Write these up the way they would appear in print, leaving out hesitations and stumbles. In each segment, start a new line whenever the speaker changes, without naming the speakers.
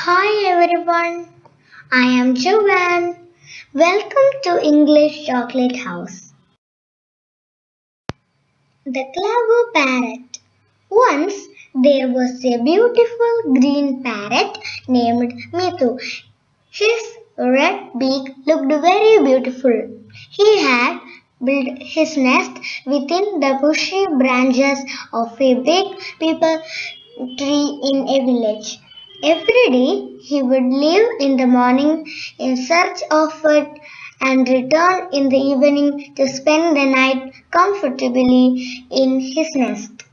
Hi everyone, I am Joanne. Welcome to English Chocolate House. The Clever Parrot. Once there was a beautiful green parrot named Mitu. His red beak looked very beautiful. He had built his nest within the bushy branches of a big peepal tree in a village. Every day he would leave in the morning in search of food and return in the evening to spend the night comfortably in his nest.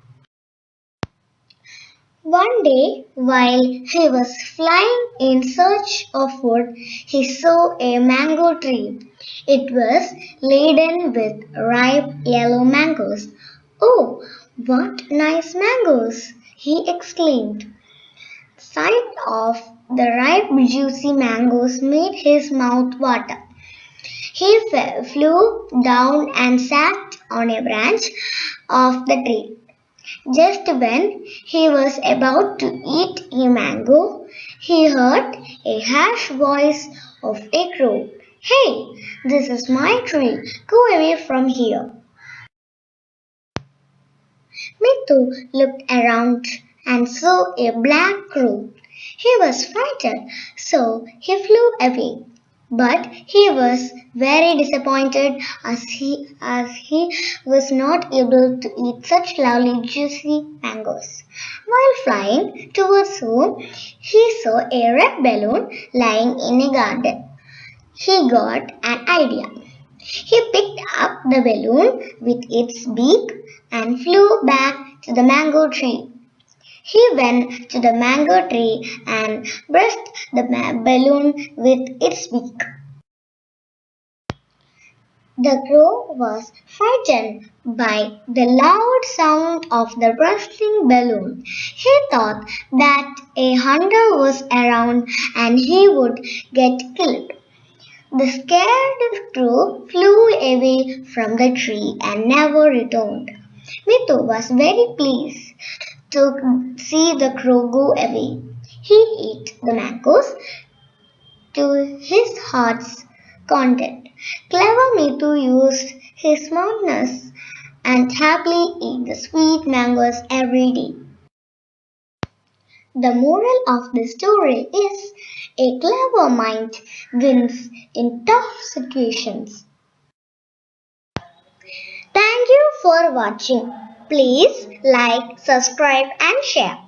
One day, while he was flying in search of food, he saw a mango tree. It was laden with ripe yellow mangoes. "Oh, what nice mangoes!" he exclaimed. Sight of the ripe juicy mangoes made his mouth water. He flew down and sat on a branch of the tree. Just when he was about to eat a mango, he heard a harsh voice of a crow. "Hey, this is my tree. Go away from here." Mitu looked around and saw a black crow. He was frightened, so he flew away. But he was very disappointed as he was not able to eat such lovely juicy mangoes. While flying towards home, he saw a red balloon lying in a garden. He got an idea. He picked up the balloon with its beak and flew back to the mango tree. He went to the mango tree and brushed the balloon with its beak. The crow was frightened by the loud sound of the rustling balloon. He thought that a hunter was around and he would get killed. The scared crow flew away from the tree and never returned. Mitu was very pleased to see the crow go away. He ate the mangoes to his heart's content. Clever Mitu used his smartness and happily ate the sweet mangoes every day. The moral of the story is a clever mind wins in tough situations. Thank you for watching. Please like, subscribe and share.